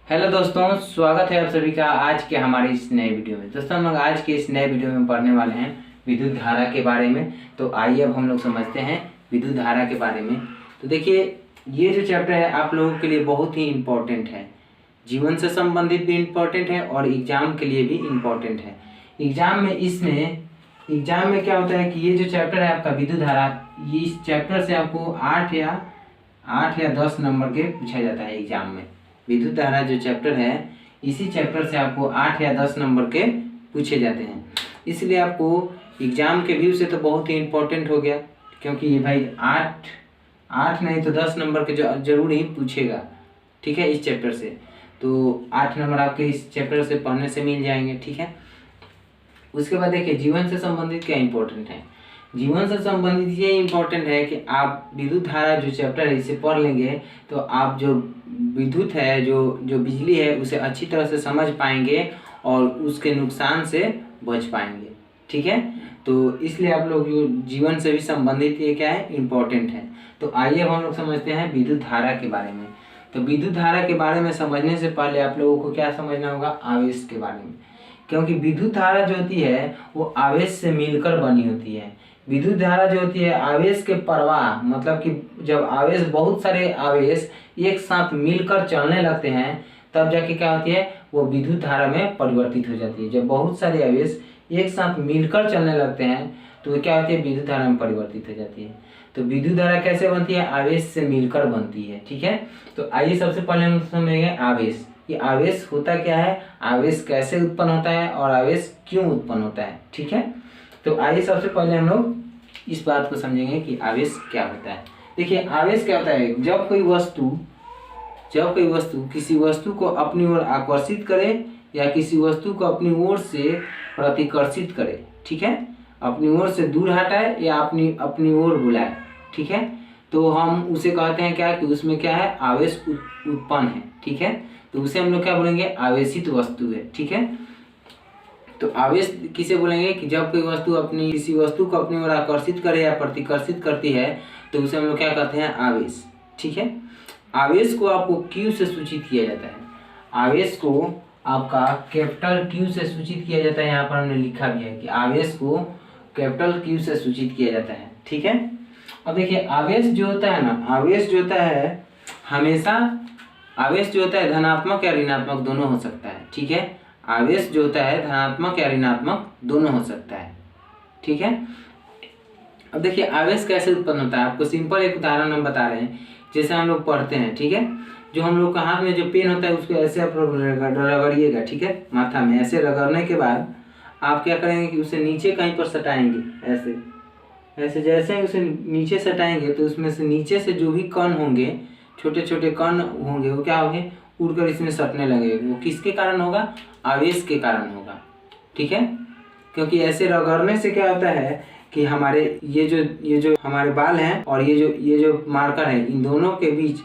Hello दोस्तों, स्वागत है आप सभी का आज के हमारे इस नए वीडियो में। दोस्तों, हम लोग आज के इस नए वीडियो में पढ़ने वाले हैं विद्युत धारा के बारे में। तो आइए अब हम लोग समझते हैं विद्युत धारा के बारे में। तो देखिए, ये जो चैप्टर है आप लोगों के लिए बहुत ही इम्पोर्टेंट है। जीवन से संबंधित भी इम्पोर्टेंट है और एग्जाम के लिए भी इम्पोर्टेंट है। एग्जाम में क्या होता है कि ये जो चैप्टर है आपका विद्युत धारा, ये इस चैप्टर से आपको 8 या 10 नंबर के पूछा जाता है एग्जाम में। विद्युत धारा जो चैप्टर है, इसी चैप्टर से आपको 8 या 10 नंबर के पूछे जाते हैं। इसलिए आपको एग्जाम के व्यू से तो बहुत ही इम्पोर्टेंट हो गया, क्योंकि ये भाई 8 नहीं तो 10 नंबर के जो जरूर ही पूछेगा। ठीक है, इस चैप्टर से तो 8 नंबर आपके इस चैप्टर से पढ़ने से मिल जाएंगे। ठीक है, उसके बाद देखिए जीवन से संबंधित क्या इम्पोर्टेंट है। जीवन से संबंधित ये इम्पोर्टेंट है कि आप विद्युत धारा जो चैप्टर है इसे पढ़ लेंगे तो आप जो विद्युत है, जो बिजली है, उसे अच्छी तरह से समझ पाएंगे और उसके नुकसान से बच पाएंगे। ठीक है, तो इसलिए आप लोग जो जीवन से भी संबंधित ये क्या है, इम्पोर्टेंट है। तो आइए अब हम लोग समझते हैं विद्युत धारा के बारे में। तो विद्युत धारा के बारे में समझने से पहले आप लोगों को क्या समझना होगा, आवेश के बारे में। क्योंकि विद्युत धारा जो होती है वो आवेश से मिलकर बनी होती है। विद्युत धारा जो होती है आवेश के प्रवाह, मतलब कि जब आवेश, बहुत सारे आवेश एक साथ मिलकर चलने लगते हैं तब जाके क्या होती है, वो विद्युत धारा में परिवर्तित हो जाती है। जब बहुत सारे आवेश एक साथ मिलकर चलने लगते हैं तो वो क्या होती है, विद्युत धारा में परिवर्तित हो जाती है। तो विद्युत धारा कैसे बनती है, आवेश से मिलकर बनती है। ठीक है, तो आइए सबसे पहले हम समझेंगे आवेश। ये आवेश होता क्या है, आवेश कैसे उत्पन्न होता है और आवेश क्यों उत्पन्न होता है। ठीक है, तो आइए सबसे पहले हम लोग इस बात को समझेंगे कि आवेश क्या होता है। देखिए, आवेश क्या होता है, जब कोई वस्तु किसी वस्तु को अपनी ओर आकर्षित करे या किसी वस्तु को अपनी ओर से प्रतिकर्षित करे। ठीक है, अपनी ओर से दूर हटाए या अपनी ओर बुलाए। ठीक है, तो हम उसे कहते हैं क्या, कि उसमें क्या है, आवेश उत्पन्न है। ठीक है, तो उसे हम लोग क्या बोलेंगे, आवेशित वस्तु है। ठीक है, तो आवेश किसे बोलेंगे कि जब कोई वस्तु किसी वस्तु को अपनी ओर आकर्षित करे या प्रतिकर्षित करती है तो उसे हम लोग क्या कहते हैं, आवेश। ठीक है, आवेश को आपको Q से सूचित किया जाता है। आवेश को आपका कैपिटल Q से सूचित किया जाता है। यहाँ पर हमने लिखा भी है कि आवेश को कैपिटल Q से सूचित किया जाता है। ठीक है, अब देखिए आवेश जो होता है ना, आवेश जो होता है हमेशा, आवेश जो होता है धनात्मक या ऋणात्मक दोनों हो सकता है। ठीक है, आवेश जो होता है धनात्मक या ऋणात्मक दोनों हो सकता है। ठीक है, अब देखिए आवेश कैसे उत्पन्न होता है, आपको सिंपल एक उदाहरण हम बता रहे हैं। जैसे हम लोग पढ़ते हैं, ठीक है, जो हम लोग का हाथ में जो पेन होता है उसको ऐसे आप रगड़िएगा। ठीक है, माथा में ऐसे रगड़ने के बाद आप क्या करेंगे कि उसे नीचे कहीं पर सटाएंगे। ऐसे ऐसे जैसे उसे नीचे सटाएंगे तो उसमें से नीचे से जो भी कण होंगे, छोटे छोटे कण होंगे, वो क्या होंगे, उड़कर इसमें सटने लगेंगे। वो किसके कारण होगा, आवेश के कारण होगा। ठीक है, क्योंकि ऐसे रगड़ने से क्या होता है कि हमारे ये जो हमारे बाल हैं और ये जो मार्कर है, इन दोनों के बीच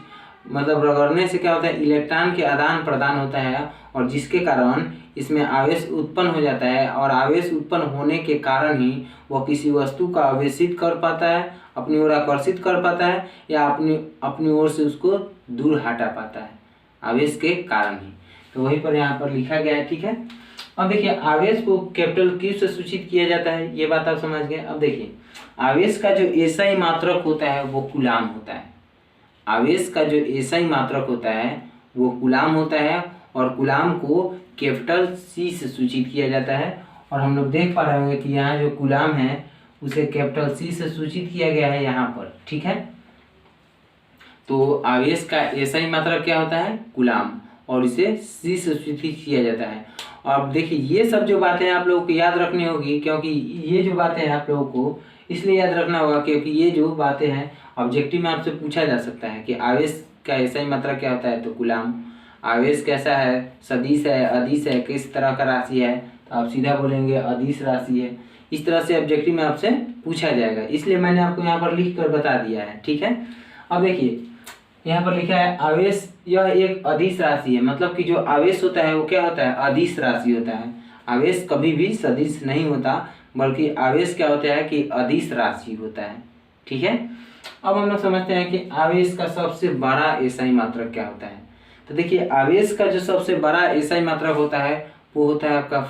मतलब रगड़ने से क्या होता है, इलेक्ट्रॉन के आदान प्रदान होता है और जिसके कारण इसमें आवेश उत्पन्न हो जाता है। और आवेश उत्पन्न होने के कारण ही वह किसी वस्तु को आवेशित कर पाता है, अपनी ओर आकर्षित कर पाता है या अपनी ओर से उसको दूर हटा पाता है, आवेश के कारण ही। तो वहीं पर यहाँ पर लिखा गया है। ठीक है, अब देखिए आवेश को कैपिटल Q से सूचित किया जाता है, ये बात आप समझ गए। अब देखिए आवेश का जो एसआई मात्रक होता है वो कूलाम होता है। आवेश का जो एसआई मात्रक होता है वो कूलाम होता है और कूलाम को कैपिटल C से सूचित किया जाता है। और हम लोग देख पा रहे होंगे कि यहाँ जो कूलाम है उसे कैपिटल C से सूचित किया गया है यहाँ पर। ठीक है, तो आवेश का एसआई मात्रक क्या होता है, कूलाम, और इसे C से सूचित किया जाता है। और देखिए ये सब जो बातें आप लोगों को याद रखनी होगी, क्योंकि ये जो बातें हैं आप लोगों को इसलिए याद रखना होगा क्योंकि ये जो बातें हैं ऑब्जेक्टिव में आपसे पूछा जा सकता है कि आवेश का एसआई मात्रक क्या होता है, तो कूलाम। आवेश कैसा है, सदिश है, अदिश है, किस तरह का राशि है, तो आप सीधा बोलेंगे अदिश राशि है। इस तरह से ऑब्जेक्टिव में आपसे पूछा जाएगा, इसलिए मैंने आपको यहाँ पर लिख कर बता दिया है। ठीक है, अब देखिए यहाँ पर लिखा है आवेश यह एक अदिश राशि है, मतलब कि जो आवेश होता है वो क्या होता है, अदिश राशि होता है। आवेश कभी भी सदिश नहीं होता, बल्कि आवेश क्या होता है कि अदिश राशि होता है। ठीक है, अब हम लोग समझते हैं कि आवेश का सबसे बड़ा एसआई मात्रक क्या होता है। तो देखिए आवेश का जो सबसे बड़ा एसआई मात्रक होता है वो होता है आपका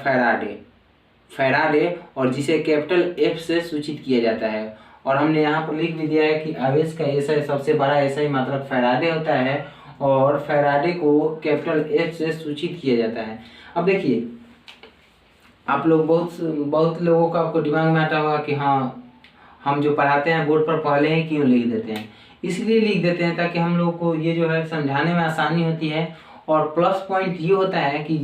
फैराडे और जिसे कैपिटल एफ से सूचित किया जाता है। और हमने यहाँ पर लिख भी दिया है कि आवेश का एसआई सबसे बड़ा एसआई मात्रक फैराडे होता है और फैराडे को कैपिटल एफ से सूचित किया जाता है। अब देखिए आप लोग बहुत लोगों का आपको दिमाग में आता होगा कि हाँ हम जो पढ़ाते हैं बोर्ड पर पहले ही क्यों लिख देते हैं। इसलिए लिख देते हैं ताकि हम लोग को ये जो है समझाने में आसानी होती है। और प्लस पॉइंट ये होता है कि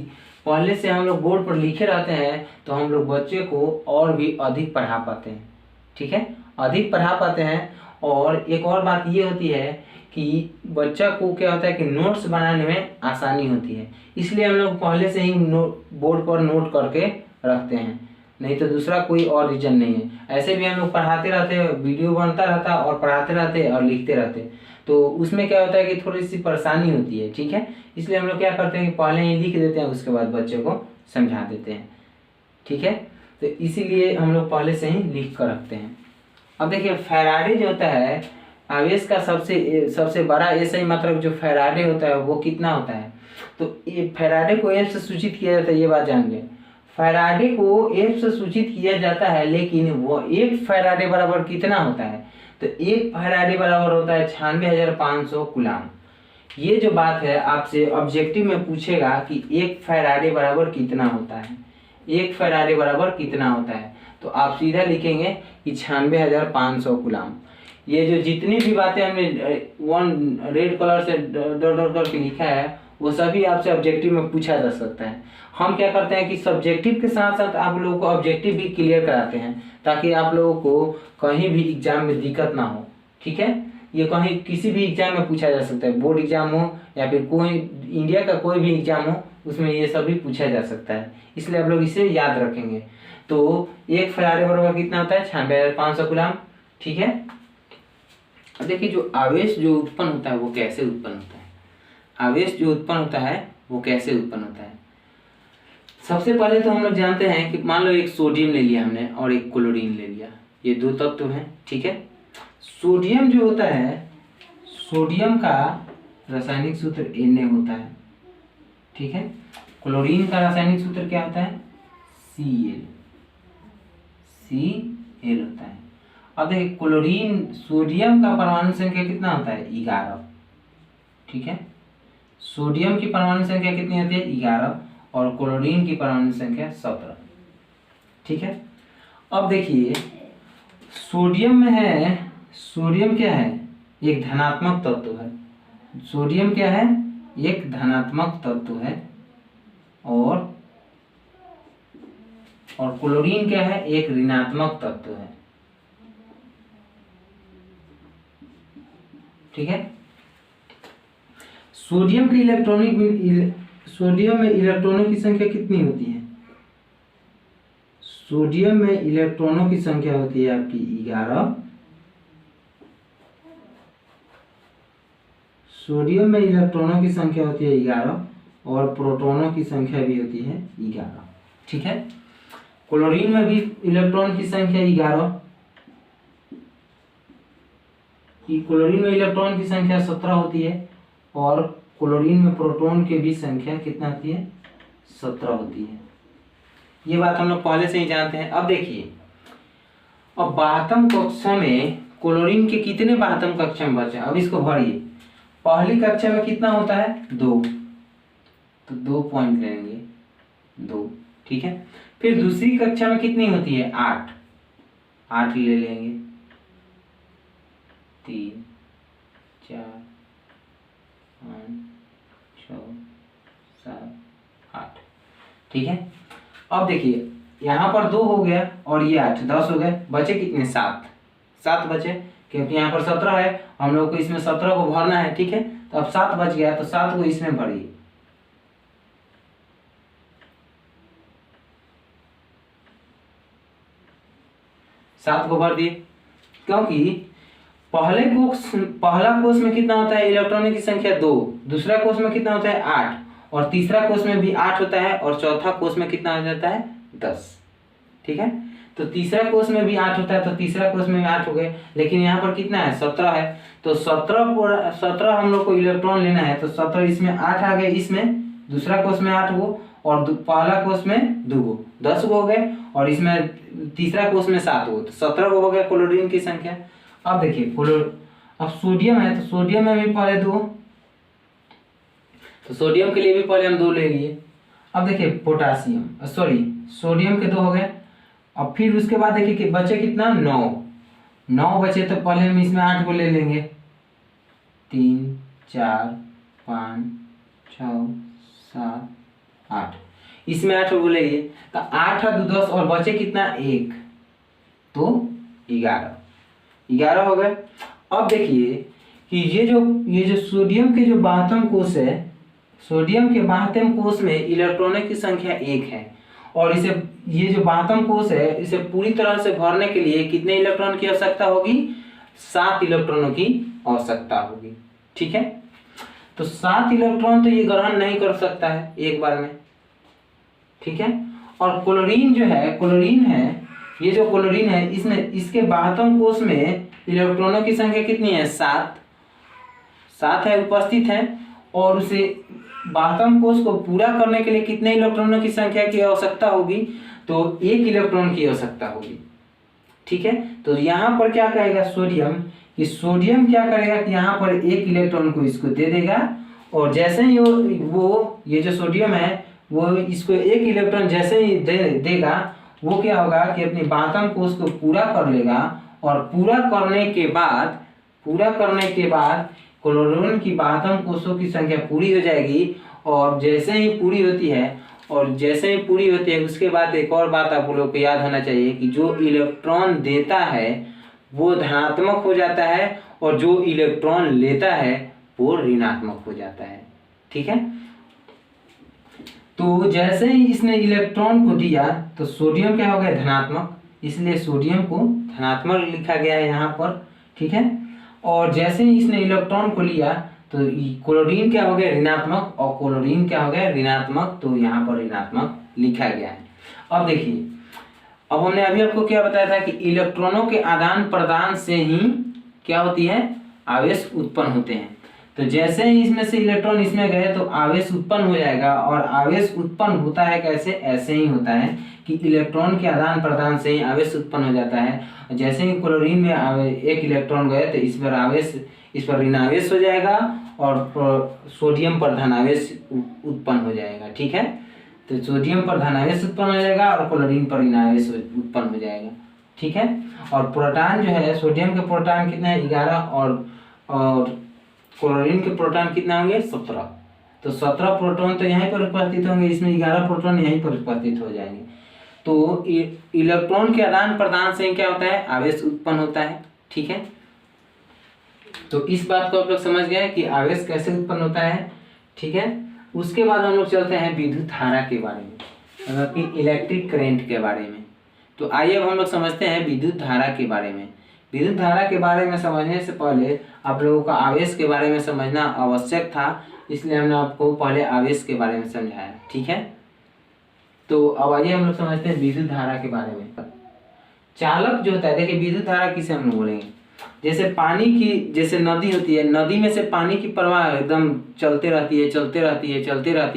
पहले से हम लोग बोर्ड पर लिखे रहते हैं तो हम लोग बच्चे को और भी अधिक पढ़ा पाते हैं, ठीक है, अधिक पढ़ा पाते हैं। और एक और बात ये होती है कि बच्चा को क्या होता है कि नोट्स बनाने में आसानी होती है, इसलिए हम लोग पहले से ही बोर्ड पर नोट करके रखते हैं, नहीं तो दूसरा कोई और रीजन नहीं है। ऐसे भी हम लोग पढ़ाते रहते, वीडियो बनता रहता और पढ़ाते रहते और लिखते रहते, तो उसमें क्या होता है कि थोड़ी सी परेशानी होती है, ठीक है। इसलिए हम लोग क्या करते हैं कि पहले ही लिख देते हैं, उसके बाद बच्चे को समझा देते हैं, ठीक है। तो इसीलिए हम लोग पहले से ही लिख कर रखते हैं। अब देखिए फैराडे जो होता है आवेश का सबसे बड़ा एसआई मात्रक जो फैराडे होता है वो कितना होता है। तो ये फैराडे को एफ से सूचित किया जाता है, ये बात जान गए। फैराडे को एफ से सूचित किया जाता है, लेकिन वो एक फैराडे बराबर कितना होता है। तो एक फैराडे बराबर होता है 96,500 कूलाम। ये जो बात है आपसे ऑब्जेक्टिव में पूछेगा कि एक फैराडे बराबर कितना होता है, एक फैराडे बराबर कितना होता है, तो आप सीधा लिखेंगे कि 96,500 कूलाम। ये जो जितनी भी बातें हमने वन रेड कलर से डॉट करके लिखा है वो सभी आपसे ऑब्जेक्टिव में पूछा जा सकता है। हम क्या करते हैं कि सब्जेक्टिव के साथ साथ आप लोगों को ऑब्जेक्टिव भी क्लियर कराते हैं ताकि आप लोगों को कहीं भी एग्जाम में दिक्कत ना हो, ठीक है। ये कहीं किसी भी एग्जाम में पूछा जा सकता है, बोर्ड एग्जाम हो या फिर कोई इंडिया का कोई भी एग्जाम हो, उसमें ये सभी पूछा जा सकता है, इसलिए आप लोग इसे याद रखेंगे। तो एक फैराडे बराबर कितना होता है 96,500 कूलाम, ठीक है। अब देखिए जो आवेश जो उत्पन्न होता है वो कैसे उत्पन्न होता है, आवेश जो उत्पन्न होता है वो कैसे उत्पन्न होता है। सबसे पहले तो हम लोग जानते हैं कि मान लो एक सोडियम ले लिया हमने और एक क्लोरीन ले लिया, ये दो तत्व हैं, ठीक है। सोडियम जो होता है, सोडियम का रासायनिक सूत्र Na होता है, ठीक है। क्लोरीन का रासायनिक सूत्र क्या होता है Cl होता है। अब देखिए क्लोरीन सोडियम का परमाणु संख्या कितना होता है 11, ठीक है। सोडियम की परमाणु संख्या कितनी होती है 11 और क्लोरीन की परमाणु संख्या 17, ठीक है। अब देखिए सोडियम में है, सोडियम क्या है एक धनात्मक तत्व है, सोडियम क्या है एक धनात्मक तत्व है और क्लोरीन क्या है एक ऋणात्मक तत्व है, ठीक है। सोडियम में इलेक्ट्रॉनों की संख्या कितनी होती है, सोडियम में इलेक्ट्रॉनों की संख्या होती है आपकी 11, सोडियम में इलेक्ट्रॉनों की संख्या होती है 11 और प्रोटॉनों की संख्या भी होती है 11, ठीक है। क्लोरीन में भी इलेक्ट्रॉन की संख्या 11, क्लोरीन में इलेक्ट्रॉन की संख्या 17 होती है और क्लोरीन में प्रोटॉन की भी संख्या कितना होती है 17 होती है। ये बात हम लोग पहले से ही जानते हैं। अब देखिए अब 72 कक्षा में क्लोरीन के कितने 72 कक्षा में बचे, अब इसको भरिए। पहली कक्षा में कितना होता है 2, तो 2 पॉइंट लेंगे 2, ठीक है। फिर दूसरी कक्षा में कितनी होती है 8 ले लेंगे, 3 4 5 6 7 8, ठीक है। अब देखिए यहाँ पर 2 हो गया और ये 8, 10 हो गए, बचे कितने 7 बचे, क्योंकि यहाँ पर 17 है, हम लोग को इसमें 17 को भरना है, ठीक है। तो अब 7 बच गया तो 7 को इसमें भरिए, सात को भर दिए, क्योंकि पहला कोष में कितना होता है इलेक्ट्रॉनों की संख्या 2, दूसरा कोष में कितना होता है 8 और तीसरा कोष में भी 8 होता है और चौथा कोष में कितना हो जाता है 10, ठीक है। तो तीसरा कोष में भी 8 होता है, तो तीसरा कोष में भी 8 हो गए, लेकिन यहाँ पर कितना है 17 है, तो 17 हम लोग को इलेक्ट्रॉन लेना है, तो 17 इसमें 8 आ गए, इसमें दूसरा कोष में 8 गो और पहला कोष में 2 गो, 10 गो हो गए, और इसमें तीसरा कोष में 7 गो, तो 17 गो हो गया क्लोरीन की संख्या। अब देखिए अब सोडियम है, तो सोडियम में भी पहले 2, तो सोडियम के लिए भी पहले हम 2 ले लिए। अब देखिए पोटासियम सोडियम के 2 हो गए। अब फिर उसके बाद देखिए कि बचे कितना 9 बचे, तो पहले हम इसमें 8 को ले लेंगे, 3 4 5 6 7 8, इसमें 8 को ले लिए, तो 8 और 2 10 और बचे कितना 1, तो 11 हो गए। अब देखिए कि ये जो सोडियम के जो 72 कोष है, सोडियम के 72 कोष में इलेक्ट्रॉनों की संख्या 1 है, और इसे ये जो 72 कोष है इसे पूरी तरह से भरने के लिए कितने इलेक्ट्रॉन की आवश्यकता होगी, 7 इलेक्ट्रॉनों की आवश्यकता होगी। ठीक है, तो 7 इलेक्ट्रॉन तो ये ग्रहण नहीं कर सकता है एक बार में। ठीक है, और क्लोरीन है, ये जो क्लोरीन है इसके 72 कोष में इलेक्ट्रॉनों की संख्या कितनी है, 7 है, उपस्थित है, और उसे 72 कोष को पूरा करने के लिए कितने इलेक्ट्रॉनों की संख्या की आवश्यकता होगी, तो 1 इलेक्ट्रॉन की आवश्यकता होगी। ठीक है, तो यहाँ पर क्या करेगा सोडियम क्या करेगा कि यहाँ पर 1 इलेक्ट्रॉन को इसको दे देगा, और जैसे ही ये जो सोडियम है वो इसको 1 इलेक्ट्रॉन जैसे ही देगा, वो क्या होगा कि अपनी 72 कोष को पूरा कर लेगा, और पूरा करने के बाद क्लोरीन की 72 कोषों की संख्या पूरी हो जाएगी। और जैसे ही पूरी होती है उसके बाद एक और बात आप लोग को याद होना चाहिए कि जो इलेक्ट्रॉन देता है वो धनात्मक हो जाता है, और जो इलेक्ट्रॉन लेता है वो ऋणात्मक हो जाता है। ठीक है, तो जैसे ही इसने इलेक्ट्रॉन को दिया तो सोडियम क्या हो गया, धनात्मक, इसलिए सोडियम को धनात्मक लिखा गया है यहाँ पर। ठीक है, और जैसे ही इसने इलेक्ट्रॉन को लिया तो क्लोरीन क्या हो गया, ऋणात्मक, और क्लोरीन क्या हो गया, ऋणात्मक, तो यहाँ पर ऋणात्मक लिखा गया है। अब देखिए, अब हमने अभी आपको क्या बताया था कि इलेक्ट्रॉनों के आदान प्रदान से ही क्या होती है, आवेश उत्पन्न होते हैं। तो जैसे ही इसमें से इलेक्ट्रॉन इसमें गए तो आवेश उत्पन्न हो जाएगा, और आवेश उत्पन्न होता है कैसे, ऐसे ही होता है कि इलेक्ट्रॉन के आदान प्रदान से ही आवेश उत्पन्न हो जाता है। जैसे ही क्लोरीन में 1 इलेक्ट्रॉन गए तो इस पर ऋण आवेश हो जाएगा, और सोडियम पर धन आवेश उत्पन्न हो जाएगा। ठीक है, तो सोडियम पर धन आवेश उत्पन्न हो जाएगा और क्लोरीन पर ऋण आवेश उत्पन्न हो जाएगा। ठीक है, और प्रोटॉन जो है, सोडियम के प्रोटॉन कितना है 11, और क्लोरीन के प्रोटॉन कितना होंगे 17, तो 17 प्रोटॉन तो यहीं पर उपस्थित होंगे, इसमें 11 प्रोटॉन यहीं पर उपस्थित हो जाएंगे। तो इलेक्ट्रॉन के आदान प्रदान से क्या होता है, आवेश उत्पन्न होता है। ठीक है, तो इस बात को आप लोग समझ गए कि आवेश कैसे उत्पन्न होता है। ठीक है, उसके बाद हम लोग चलते हैं विद्युत धारा के बारे में, मतलब कि इलेक्ट्रिक करंट के बारे में। तो आइए अब हम लोग समझते हैं विद्युत धारा के बारे में। विद्युत धारा के बारे में समझने से पहले आप लोगों का आवेश के बारे में समझना आवश्यक था, इसलिए हमने आपको पहले आवेश के बारे में समझाया। ठीक है, तो अब आइए हम लोग समझते हैं विद्युत धारा के बारे में। चालक जो होता है, देखिए विद्युत धारा किसे हम लोग बोलेंगे, जैसे पानी की, जैसे नदी होती है, नदी में से पानी की प्रवाह एकदम चलते रहती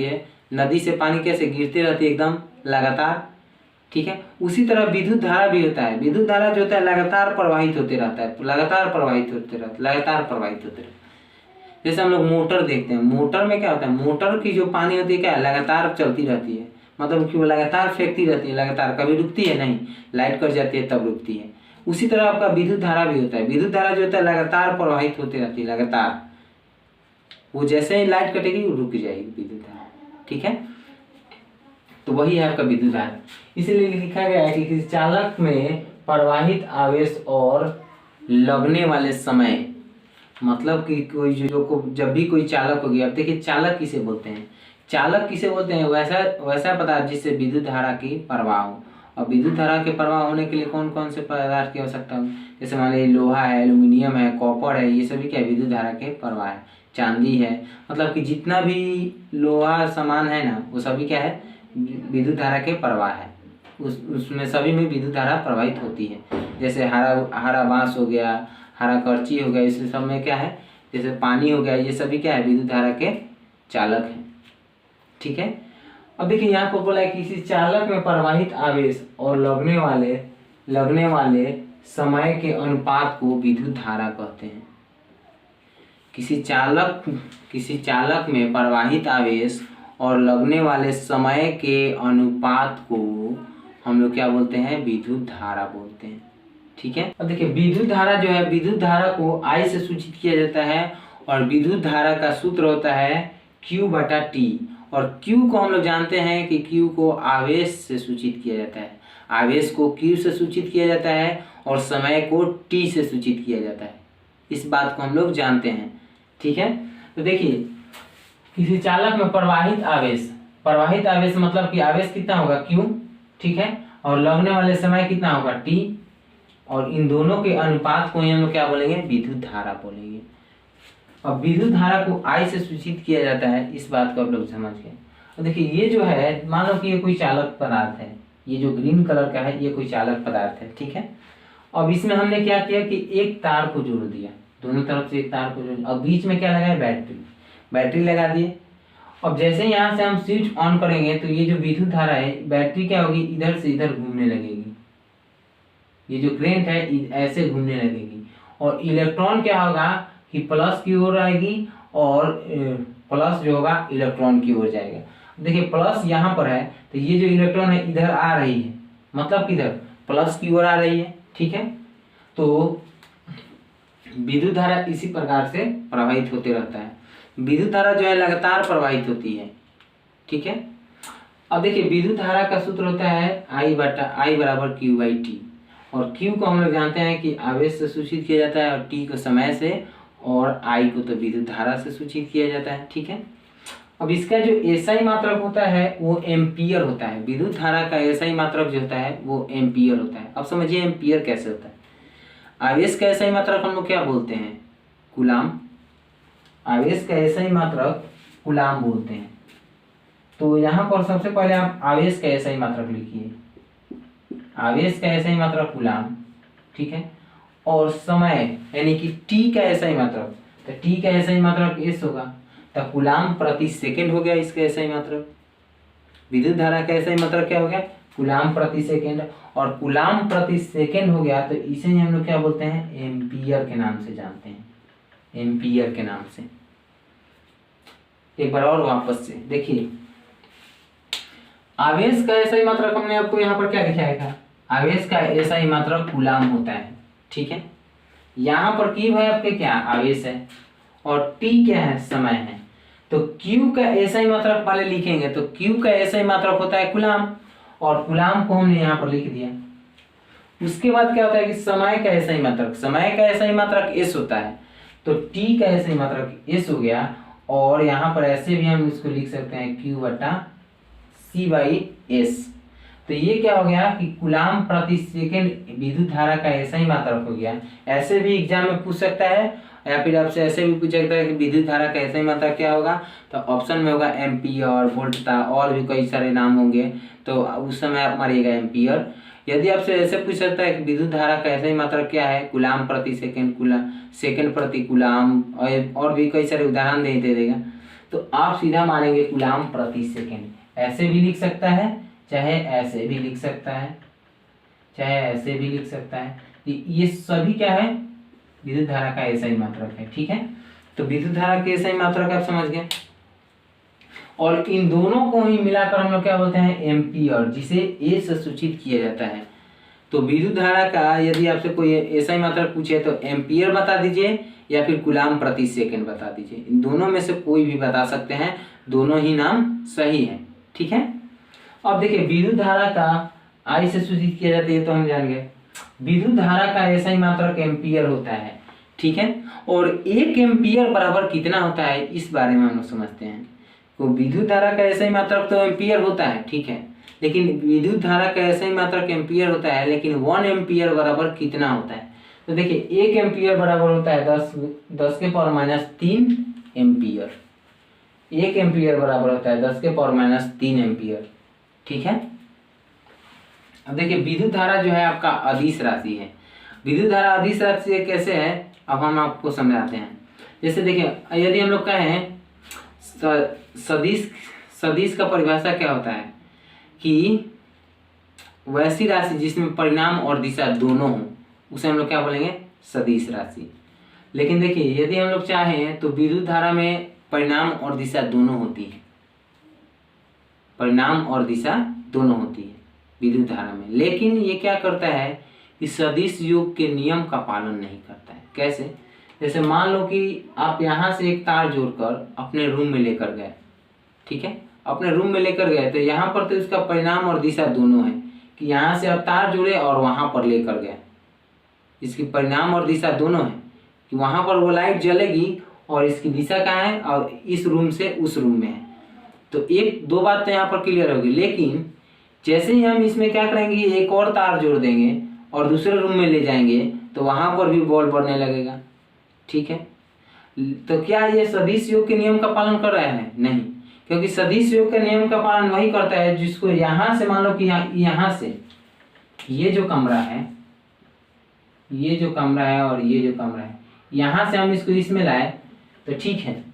है। नदी से पानी कैसे गिरते रहती है, एकदम लगातार। ठीक है, उसी तरह विद्युत धारा भी होता है। विद्युत धारा जो होता है लगातार प्रवाहित होते रहता है, लगातार प्रवाहित होते रहता है। जैसे हम लोग मोटर देखते हैं, मोटर में क्या होता है, मोटर की जो पानी होती है क्या है, लगातार चलती रहती है, मतलब कि वो लगातार फेंकती रहती है, लगातार, कभी रुकती है नहीं, लाइट कट जाती है तब रुकती है। उसी तरह आपका विद्युत धारा भी होता है। विद्युत धारा जो होता है लगातार प्रवाहित होती रहती है, लगातार, वो जैसे ही लाइट कटेगी वो रुक जाएगी विद्युत धारा। ठीक है, तो वही है आपका विद्युत धारा। इसलिए लिखा गया है कि किसी चालक में प्रवाहित आवेश और लगने वाले समय, मतलब कि कोई जब भी कोई चालक हो गया, अब देखिए चालक किसे बोलते हैं, वैसा पदार्थ जिससे विद्युत धारा की प्रवाह हो। और विद्युत धारा के प्रवाह होने के लिए कौन कौन से पदार्थ की आवश्यकता हो, जैसे मान लीजिए लोहा है, एल्यूमिनियम है, कॉपर है, ये सभी क्या विद्युत धारा के प्रवाह है। चांदी है, मतलब कि जितना भी लोहा सामान है ना, वो सभी क्या है, विद्युत धारा के प्रवाह है। उसमें सभी में विद्युत धारा प्रवाहित होती है। जैसे हरा बांस हो गया, हरा करची हो गया, इस सब में क्या है, जैसे पानी हो गया, ये सभी क्या है, विद्युत धारा के चालक हैं। ठीक है। अब देखिए यहाँ पर बोला है किसी चालक में प्रवाहित आवेश और लगने वाले समय के अनुपात को विद्युत धारा कहते हैं। किसी चालक में प्रवाहित आवेश और लगने वाले समय के अनुपात को हम लोग क्या बोलते हैं, विद्युत धारा बोलते हैं। ठीक है। अब देखिए विद्युत धारा जो है, विद्युत धारा को I से सूचित किया जाता है और विद्युत धारा का सूत्र होता है Q/T। और Q को हम लोग जानते हैं कि Q को आवेश से सूचित किया जाता है, आवेश को Q से सूचित किया जाता है और समय को T से सूचित किया जाता है। इस बात को हम लोग जानते हैं। ठीक है। तो देखिए किसी चालक में प्रवाहित आवेश मतलब कि आवेश कितना होगा Q, ठीक है, और लगने वाले समय कितना होगा T, और इन दोनों के अनुपात को हम लोग क्या बोलेंगे, विद्युत धारा बोलेंगे। अब विद्युत धारा को I से सूचित किया जाता है, इस बात को आप लोग समझ गए। तो देखिए ये जो है, मान लो कि ये कोई चालक पदार्थ है, ये जो ग्रीन कलर का है ये कोई चालक पदार्थ है। ठीक है। अब इसमें हमने क्या किया कि एक तार को जोड़ दिया, दोनों तरफ से एक तार को जोड़, अब बीच में क्या लगाया, बैटरी लगा दिए। अब जैसे यहाँ से हम स्विच ऑन करेंगे तो ये जो विद्युत धारा है, बैटरी क्या होगी, इधर से इधर घूमने लगेगी, ये जो करंट है ऐसे घूमने लगेगी, और इलेक्ट्रॉन क्या होगा कि प्लस की ओर आएगी और प्लस जो होगा इलेक्ट्रॉन की ओर जाएगा। देखिए प्लस यहाँ पर है तो ये जो इलेक्ट्रॉन है इधर आ रही है, मतलब किधर, प्लस की ओर आ रही है। ठीक है। तो विद्युत धारा इसी प्रकार से प्रवाहित होते रहता है। विद्युत धारा जो है लगातार प्रवाहित होती है। ठीक है। अब देखिए विद्युत धारा का सूत्र होता है I बराबर Q/T, और Q को हम लोग जानते हैं कि आवेश से सूचित किया जाता है और T को समय से, और I को तो विद्युत धारा से सूचित किया जाता है। ठीक है। अब इसका जो SI मात्रक होता है वो एम्पियर होता है। विद्युत धारा का SI मात्रक जो होता है वो एम्पियर होता है। अब समझिए एम्पियर कैसे होता है। आवेश का SI मात्रक हम लोग क्या बोलते हैं, कूलाम। आवेश का SI मात्रक कूलाम बोलते हैं। तो यहाँ पर सबसे पहले आप आवेश का SI मात्रक लिखिए, आवेश का SI मात्रक कूलाम। ठीक है। और समय यानी कि T का SI मात्रक, तो T का SI मात्रक S होगा, तो कूलाम प्रति सेकंड हो गया इसका SI मात्रक। विद्युत धारा का SI मात्रक क्या हो गया, कूलाम प्रति सेकंड, और कूलाम प्रति सेकंड हो गया तो इसे हम लोग क्या बोलते हैं, एम्पियर के नाम से जानते हैं, एम्पियर के नाम से। एक बार और वापस से देखिए, आवेश का SI मात्रक हमने आपको यहाँ पर क्या दिखाया था, आवेश का SI मात्रक कूलाम होता है। ठीक है। यहाँ पर Q है आपके क्या, आवेश है, और T क्या है, समय है। तो Q का SI मात्रक पहले लिखेंगे तो Q का SI मात्रक होता है कूलाम, और कूलाम को हमने यहाँ पर लिख दिया। उसके बाद क्या होता है कि समय का SI मात्रक, समय का SI मात्रक S होता है, तो T का SI मात्रक S हो गया, और यहाँ पर ऐसे भी हम इसको लिख सकते हैं Q/C/S। तो ये क्या हो गया कि कूलाम प्रति सेकंड विद्युत धारा का SI मात्रक हो गया। ऐसे भी एग्जाम में पूछ सकता है, या फिर आपसे ऐसे भी पूछ सकता है कि विद्युत धारा का SI मात्रक क्या होगा, तो ऑप्शन में होगा एम्पियर, वोल्टता, और भी कई सारे नाम होंगे, तो उस समय आप मारिएगा एम्पियर। यदि आपसे ऐसे पूछ सकता है कि विद्युत धारा का SI मात्रक क्या है, कूलाम प्रति सेकंड, सेकंड प्रति कूलाम, और भी कई सारे उदाहरण दे देगा, तो आप सीधा मानेंगे कूलाम प्रति सेकंड। ऐसे भी लिख सकता है, चाहे ऐसे भी लिख सकता है, चाहे ऐसे भी लिख सकता है। ये सभी क्या है, विद्युत धारा का SI मात्रक है। ठीक है। तो विद्युत धारा के SI मात्रक आप समझ गए, और इन दोनों को ही मिलाकर हम लोग क्या बोलते हैं, एम्पियर, जिसे A से सूचित किया जाता है। तो विद्युत धारा का यदि आपसे कोई SI मात्रक पूछे तो एम्पियर बता दीजिए, या फिर कूलाम प्रति सेकंड बता दीजिए। इन दोनों में से कोई भी बता सकते हैं, दोनों ही नाम सही है। ठीक है। अब देखिए विद्युत धारा का I से सूचित किया जाता है, तो हम जान गए। विद्युत धारा का SI मात्रक एम्पियर होता है। ठीक है। और 1 एम्पियर बराबर कितना होता है, इस बारे में हम लोग समझते हैं। तो विद्युत धारा का SI मात्रक तो एम्पियर होता है, ठीक है, लेकिन विद्युत धारा का SI मात्रक एम्पियर होता है, लेकिन 1 एम्पियर बराबर कितना होता है। तो देखिए 1 एम्पियर बराबर होता है 10⁻³ एम्पियर। 1 एम्पियर बराबर होता है 10⁻³ एम्पियर। ठीक है। अब देखिए विद्युत धारा जो है आपका अदिश राशि है। विद्युत धारा अदिश राशि कैसे है अब हम आपको समझाते हैं। जैसे देखिए यदि हम लोग कहें सदिश, सदिश का परिभाषा क्या होता है कि वैसी राशि जिसमें परिणाम और दिशा दोनों हो उसे हम लोग क्या बोलेंगे, सदिश राशि। लेकिन देखिए यदि हम लोग चाहें तो विद्युत धारा में परिणाम और दिशा दोनों होती है, परिणाम और दिशा दोनों होती है विद्युत धारा में, लेकिन ये क्या करता है कि सदिश योग के नियम का पालन नहीं करता है। कैसे? जैसे मान लो कि आप यहाँ से एक तार जोड़कर अपने रूम में लेकर गए, ठीक है, अपने रूम में लेकर गए तो यहाँ पर तो इसका परिणाम और दिशा दोनों है कि यहाँ से आप तार जोड़े और वहाँ पर लेकर गए, इसकी परिणाम और दिशा दोनों है कि वहाँ पर वो लाइट जलेगी और इसकी दिशा कहाँ है और इस रूम से उस रूम में है। तो एक दो बात तो यहाँ पर क्लियर होगी। लेकिन जैसे ही हम इसमें क्या करेंगे, एक और तार जोड़ देंगे और दूसरे रूम में ले जाएंगे तो वहाँ पर भी बॉल बढ़ने लगेगा, ठीक है। तो क्या ये सदिश योग के नियम का पालन कर रहा है? नहीं, क्योंकि सदिश योग के नियम का पालन वही करता है जिसको यहाँ से मान लो कि यहाँ से ये जो कमरा है, ये जो कमरा है और ये जो कमरा है, यहाँ से हम इसको इसमें लाए तो ठीक है।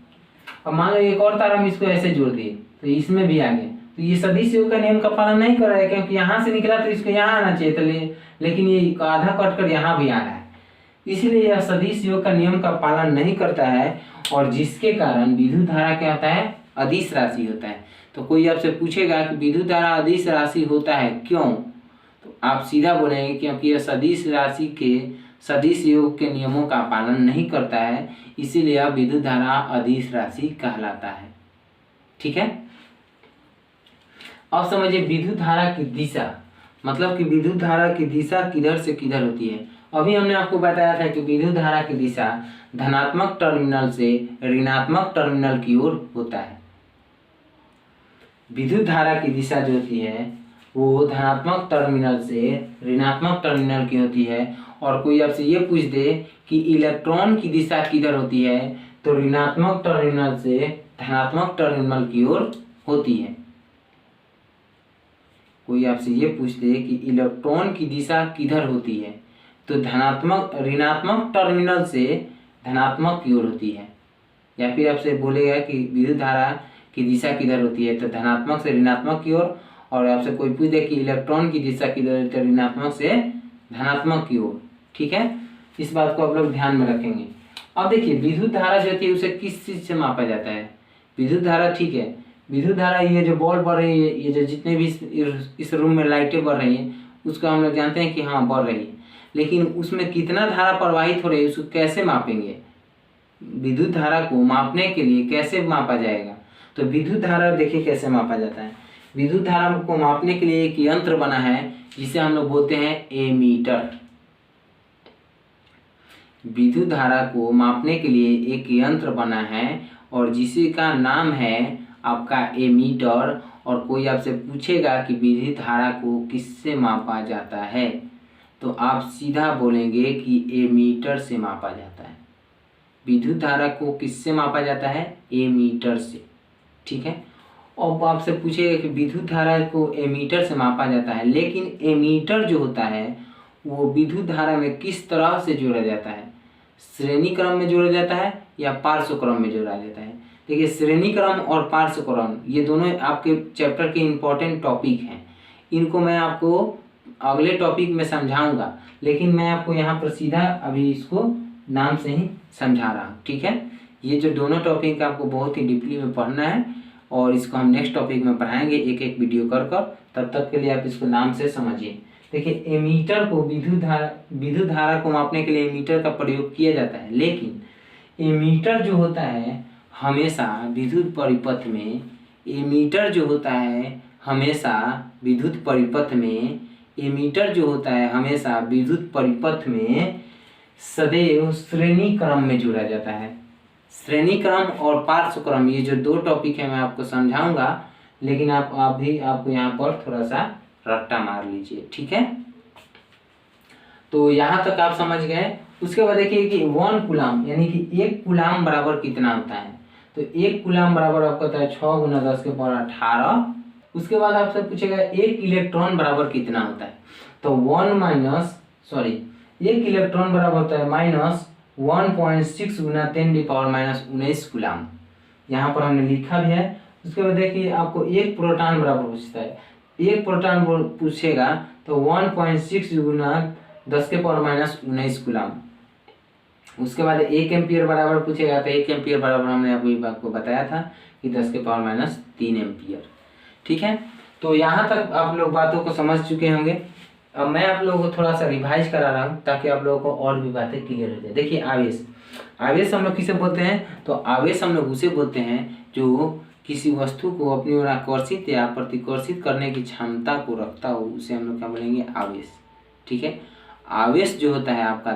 और मान लो एक और तार हम इसको ऐसे जोड़ दिए तो इसमें भी आ गए, तो ये सदिश योग का नियम का पालन नहीं कर रहा है, क्योंकि यहाँ से निकला तो इसको यहाँ आना चाहिए था, लेकिन ये आधा कट कर यहाँ भी आ रहा है, इसलिए यह सदिश योग का नियम का पालन नहीं करता है और जिसके कारण विद्युत धारा क्या होता है, अदिश राशि होता है। तो कोई आपसे पूछेगा कि विद्युत धारा अदिश राशि होता है क्यों, तो आप सीधा बोलेंगे क्योंकि यह सदिश राशि के सदिश योग के नियमों का पालन नहीं करता है, इसीलिए यह विद्युत धारा अदिश राशि कहलाता है, ठीक है। अब समझिए विद्युत धारा की दिशा, मतलब कि विद्युत धारा की दिशा किधर से किधर होती है। अभी हमने आपको बताया था कि विद्युत धारा की दिशा धनात्मक टर्मिनल से ऋणात्मक टर्मिनल की ओर होता है। विद्युत धारा की दिशा जो होती है वो धनात्मक टर्मिनल से ऋणात्मक टर्मिनल की होती है। और कोई आपसे ये पूछ दे कि इलेक्ट्रॉन की दिशा किधर होती है, तो ऋणात्मक टर्मिनल से धनात्मक टर्मिनल की ओर होती है। कोई आपसे ये पूछ दे कि इलेक्ट्रॉन की दिशा किधर होती है, तो ऋणात्मक टर्मिनल से धनात्मक की ओर होती है। या फिर आपसे बोलेगा कि विद्युत धारा की दिशा किधर होती है, तो धनात्मक से ऋणात्मक की ओर। और आपसे कोई पूछ दे कि इलेक्ट्रॉन की दिशा किधर होती है, ऋणात्मक से धनात्मक की ओर, ठीक है। इस बात को आप लोग ध्यान में रखेंगे। अब देखिए विद्युत धारा जो होती है उसे किस चीज़ से मापा जाता है। विद्युत धारा, ठीक है, विद्युत धारा ये जो बॉल बढ़ रही है, ये जो जितने भी इस रूम में लाइटें बढ़ रही हैं उसको हम लोग जानते हैं कि हाँ बढ़ रही है, लेकिन उसमें कितना धारा प्रवाहित हो रही है उसको कैसे मापेंगे। विद्युत धारा को मापने के लिए कैसे मापा जाएगा, तो विद्युत धारा देखिए कैसे मापा जाता है। विद्युत धारा को मापने के लिए एक यंत्र बना है जिसे हम लोग बोलते हैं एमीटर। विद्युत धारा को मापने के लिए एक यंत्र बना है और जिसे का नाम है आपका एमीटर। और कोई आपसे पूछेगा कि विद्युत धारा को किससे मापा जाता है, तो आप सीधा बोलेंगे कि एमीटर से मापा जाता है। विद्युत धारा को किससे मापा जाता है, एमीटर से, ठीक है। अब आपसे पूछेगा कि विद्युत धारा को एमीटर से मापा जाता है, लेकिन एमीटर जो होता है वो विद्युत धारा में किस तरह से जोड़ा जाता है, श्रेणी क्रम में जोड़ा जाता है या पार्श्व क्रम में जोड़ा जाता है। देखिए श्रेणी क्रम और पार्श्व क्रम ये दोनों आपके चैप्टर के इम्पोर्टेंट टॉपिक हैं, इनको मैं आपको अगले टॉपिक में समझाऊंगा, लेकिन मैं आपको यहाँ पर सीधा अभी इसको नाम से ही समझा रहा हूँ, ठीक है। ये जो दोनों टॉपिक आपको बहुत ही डीपली में पढ़ना है और इसको हम नेक्स्ट टॉपिक में पढ़ाएंगे एक एक वीडियो कर कर, तब तक के लिए आप इसको नाम से समझिए। देखिए एमीटर को विद्युत धारा को मापने के लिए एमीटर का प्रयोग किया जाता है, लेकिन एमीटर जो होता है हमेशा विद्युत परिपथ में, एमीटर जो होता है हमेशा विद्युत परिपथ में, एमीटर जो होता है हमेशा विद्युत परिपथ में सदैव श्रेणी क्रम में जोड़ा जाता है। श्रेणी क्रम और पार्श्व क्रम ये जो दो टॉपिक है मैं आपको समझाऊंगा, लेकिन आप भी आपको यहाँ पर थोड़ा सा रट्टा मार लीजिए, ठीक है। तो यहाँ तक आप समझ गए। उसके बाद देखिए कि 1 कूलाम यानी कि 1 कूलाम बराबर कितना होता है, तो 1 कूलाम बराबर आपका होता है 6 × 10⁻18। उसके बाद आपसे पूछेगा एक इलेक्ट्रॉन बराबर कितना होता है, तो 1 इलेक्ट्रॉन बराबर होता है -1.6 गुना 10⁻⁻19 कूलाम। यहाँ पर हमने लिखा भी है। उसके बाद देखिए आपको एक प्रोटॉन बराबर पूछता है, एक प्रोटॉन पूछेगा तो 1.6 गुना 10⁻⁻19 कूलाम। उसके बाद 1 एम्पियर बराबर पूछेगा तो 1 एम्पियर बराबर हमने अभी आपको बताया था कि 10⁻³ एम्पियर। ठीक है, तो यहाँ तक आप लोग बातों को समझ चुके होंगे। अब मैं आप लोगों को थोड़ा सा रिवाइज करा रहा हूँ ताकि आप लोगों को और भी बातें क्लियर हो जाए। देखिए आवेश हम लोग किसे बोलते हैं, तो आवेश हम लोग उसे बोलते हैं जो किसी वस्तु को अपनी ओर आकर्षित या प्रतिकर्षित करने की क्षमता को रखता हो, उसे हम लोग क्या बोलेंगे, आवेश। ठीक है, आवेश जो होता है आपका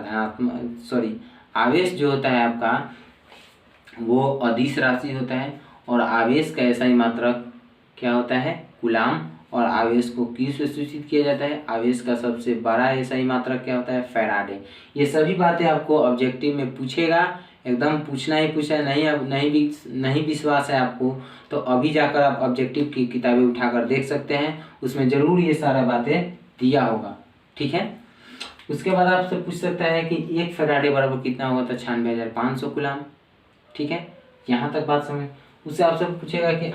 आवेश जो होता है आपका वो अदिश राशि होता है, और आवेश का ऐसा ही मात्रक क्या होता है, कूलाम। और आवेश को किस से सूचित किया जाता है, आवेश का सबसे बड़ा ऐसा ही मात्रक क्या होता है, फैराडे। ये सभी बातें आपको ऑब्जेक्टिव में पूछेगा, एकदम पूछना ही पूछा है। नहीं विश्वास है आपको तो अभी जाकर आप ऑब्जेक्टिव की किताबें उठाकर देख सकते हैं, उसमें जरूर ये सारा बातें दिया होगा। ठीक है, उसके बाद आपसे पूछ सकता है कि 1 फैराडे बराबर कितना होगा, तो 96,500 कूलाम। ठीक है, यहाँ तक बात समझ। उससे आपसे पूछेगा कि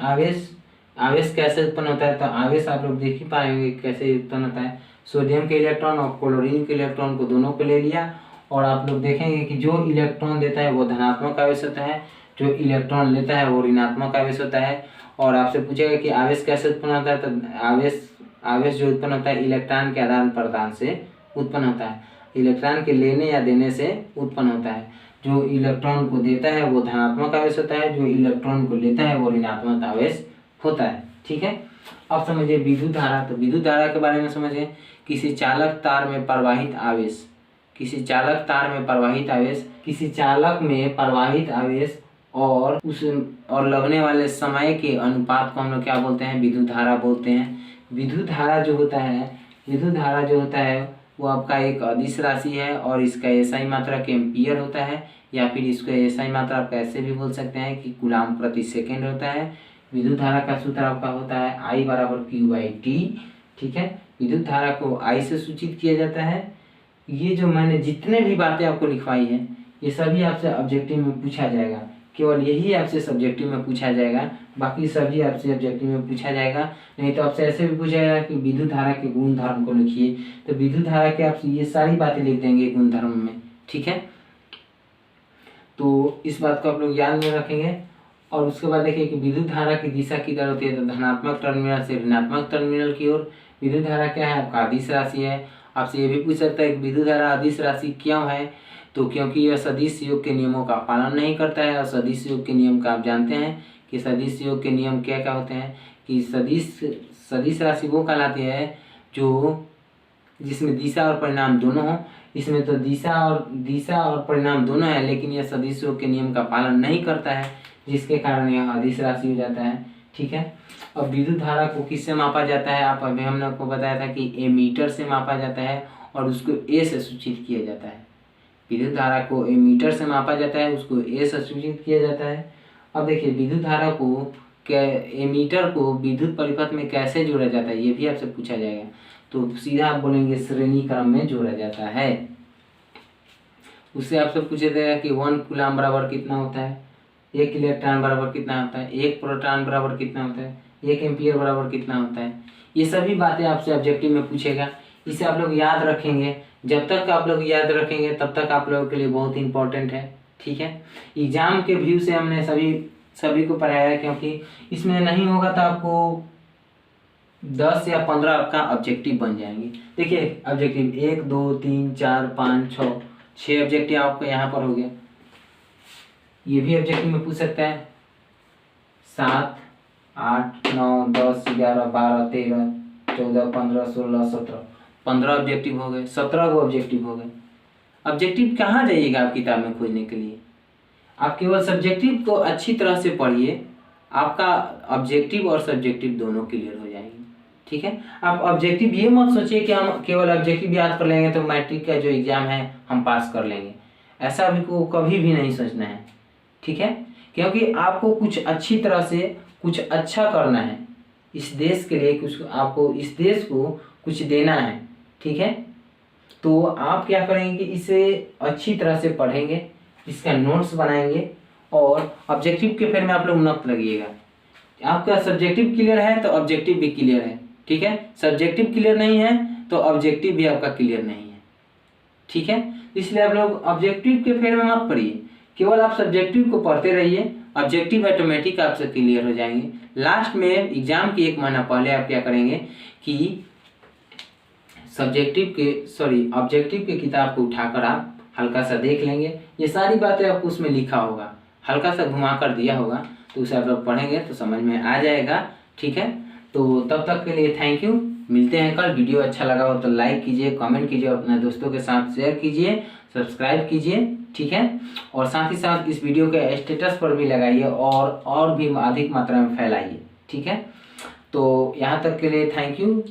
आवेश कैसे उत्पन्न होता है, तो आवेश आप लोग देख ही पाएंगे कैसे उत्पन्न होता है। सोडियम के इलेक्ट्रॉन और क्लोरीन के इलेक्ट्रॉन को दोनों को ले लिया, और आप लोग देखेंगे कि जो इलेक्ट्रॉन देता है वो धनात्मक आवेश होता है, जो इलेक्ट्रॉन लेता है वो ऋणात्मक आवेश होता है। और आपसे पूछेगा कि आवेश कैसे उत्पन्न होता है, तो आवेश जो उत्पन्न होता है इलेक्ट्रॉन के आदान प्रदान से उत्पन्न होता है, इलेक्ट्रॉन के लेने या देने से उत्पन्न होता है। जो इलेक्ट्रॉन को देता है वो धनात्मक आवेश होता है, जो इलेक्ट्रॉन को लेता है वो ऋणात्मक आवेश होता है। ठीक है, अब समझिए विद्युत धारा। तो विद्युत धारा के बारे में समझिए, किसी चालक तार में प्रवाहित आवेश, किसी चालक में प्रवाहित आवेश और लगने वाले समय के अनुपात को हम लोग क्या बोलते हैं, विद्युत धारा बोलते हैं। विद्युत धारा जो होता है वो आपका एक अदिश राशि है, और इसका एसआई मात्रक एम्पियर होता है, या फिर इसको एसआई मात्रा आप कैसे भी बोल सकते हैं कि कूलाम प्रति सेकेंड होता है। विद्युत धारा का सूत्र आपका होता है I = Q/T। ठीक है, विद्युत धारा को I से सूचित किया जाता है। ये जो मैंने जितने भी बातें आपको लिखवाई है ये सभी आपसे ऑब्जेक्टिव में पूछा जाएगा, केवल यही आपसे सब्जेक्टिव में पूछा जाएगा, बाकी सभी आपसे ऑब्जेक्टिव में पूछा जाएगा। नहीं तो आपसे ऐसे भी पूछा जाएगा कि विद्युत धारा के गुण धर्म को लिखिए, तो विद्युत धारा के आपसे ये सारी बातें लिख देंगे गुण धर्म में। ठीक है, तो इस बात को आप लोग याद में रखेंगे। और उसके बाद देखिए कि विद्युत धारा की दिशा किधर होती है, तो धनात्मक टर्मिनल से ऋणात्मक टर्मिनल की ओर। विद्युत धारा क्या है, आपका अदिश राशि है। आपसे ये भी पूछ सकता है कि विद्युत धारा अदिश राशि क्यों है, तो क्योंकि यह सदिश योग के नियमों का पालन नहीं करता है। और सदिश योग के नियम का आप जानते हैं कि सदिश योग के नियम क्या क्या होते हैं, कि सदिश राशि वो कहलाती है जो जिसमें दिशा और परिणाम दोनों हो। इसमें तो दिशा और परिणाम दोनों है, लेकिन यह सदिश योग के नियम का पालन नहीं करता है, जिसके कारण यह अदिश राशि हो जाता है। ठीक है, अब विद्युत धारा को किससे मापा जाता है, आप अभी हमने आपको बताया था कि एमीटर से मापा जाता है, और उसको ए से सूचित किया जाता है। विद्युत धारा को एमीटर से मापा जाता है, उसको ए से सूचित किया जाता है। अब देखिए विद्युत धारा को एमीटर को विद्युत परिपथ में कैसे जोड़ा जाता है, ये भी आपसे पूछा जाएगा। तो सीधा आप बोलेंगे श्रेणी क्रम में जोड़ा जाता है। उससे आपसे पूछा जाएगा कि 1 कूलाम बराबर कितना होता है, 1 इलेक्ट्रॉन बराबर कितना होता है, 1 प्रोटॉन बराबर कितना होता है, 1 एम्पियर बराबर कितना होता है। ये सभी बातें आपसे ऑब्जेक्टिव में पूछेगा। इसे आप लोग याद रखेंगे। जब तक आप लोग याद रखेंगे तब तक आप लोगों के लिए बहुत इंपॉर्टेंट है। ठीक है, एग्जाम के व्यू से हमने सभी को पढ़ाया है, क्योंकि इसमें नहीं होगा तो आपको 10 या 15 आपका ऑब्जेक्टिव बन जाएंगे। देखिए ऑब्जेक्टिव 1 2 3 4 5 6 ऑब्जेक्टिव आपको यहाँ पर हो गया। ये भी ऑब्जेक्टिव में पूछ सकता है 7 8 9 10 11 12 13 14 15 16 17 15 ऑब्जेक्टिव हो गए, 17 को ऑब्जेक्टिव हो गए। ऑब्जेक्टिव कहाँ जाइएगा आप किताब में खोजने के लिए, आप केवल सब्जेक्टिव को अच्छी तरह से पढ़िए, आपका ऑब्जेक्टिव और सब्जेक्टिव दोनों क्लियर हो जाएंगे। ठीक है, आप ऑब्जेक्टिव ये मत सोचिए कि हम केवल ऑब्जेक्टिव याद कर लेंगे तो मैट्रिक का जो एग्जाम है हम पास कर लेंगे, ऐसा भी को कभी भी नहीं सोचना है। ठीक है, क्योंकि आपको कुछ अच्छी तरह से कुछ अच्छा करना है, इस देश के लिए कुछ, आपको इस देश को कुछ देना है, ठीक है। तो आप क्या करेंगे कि इसे अच्छी तरह से पढ़ेंगे, इसका नोट्स बनाएंगे और ऑब्जेक्टिव के फेर में आप लोग नोट लगिएगा। आपका सब्जेक्टिव क्लियर है तो ऑब्जेक्टिव भी क्लियर है, ठीक है। सब्जेक्टिव क्लियर नहीं है तो ऑब्जेक्टिव भी आपका क्लियर नहीं है, ठीक है। इसलिए आप लोग ऑब्जेक्टिव के फेर में मत पढ़िए, केवल आप सब्जेक्टिव को पढ़ते रहिए, ऑब्जेक्टिव ऑटोमेटिक आपसे क्लियर हो जाएंगे। लास्ट में एग्जाम के 1 महीना पहले आप क्या करेंगे कि ऑब्जेक्टिव के किताब को उठाकर आप हल्का सा देख लेंगे, ये सारी बातें आपको उसमें लिखा होगा, हल्का सा घुमा कर दिया होगा, तो उसे आप लोग पढ़ेंगे तो समझ में आ जाएगा, ठीक है। तो तब तक के लिए थैंक यू, मिलते हैं कल। वीडियो अच्छा लगा हो तो लाइक कीजिए, कमेंट कीजिए, अपने दोस्तों के साथ शेयर कीजिए, सब्सक्राइब कीजिए, ठीक है। और साथ ही साथ इस वीडियो के स्टेटस पर भी लगाइए और भी अधिक मात्रा में फैलाइए, ठीक है। तो यहाँ तक के लिए थैंक यू।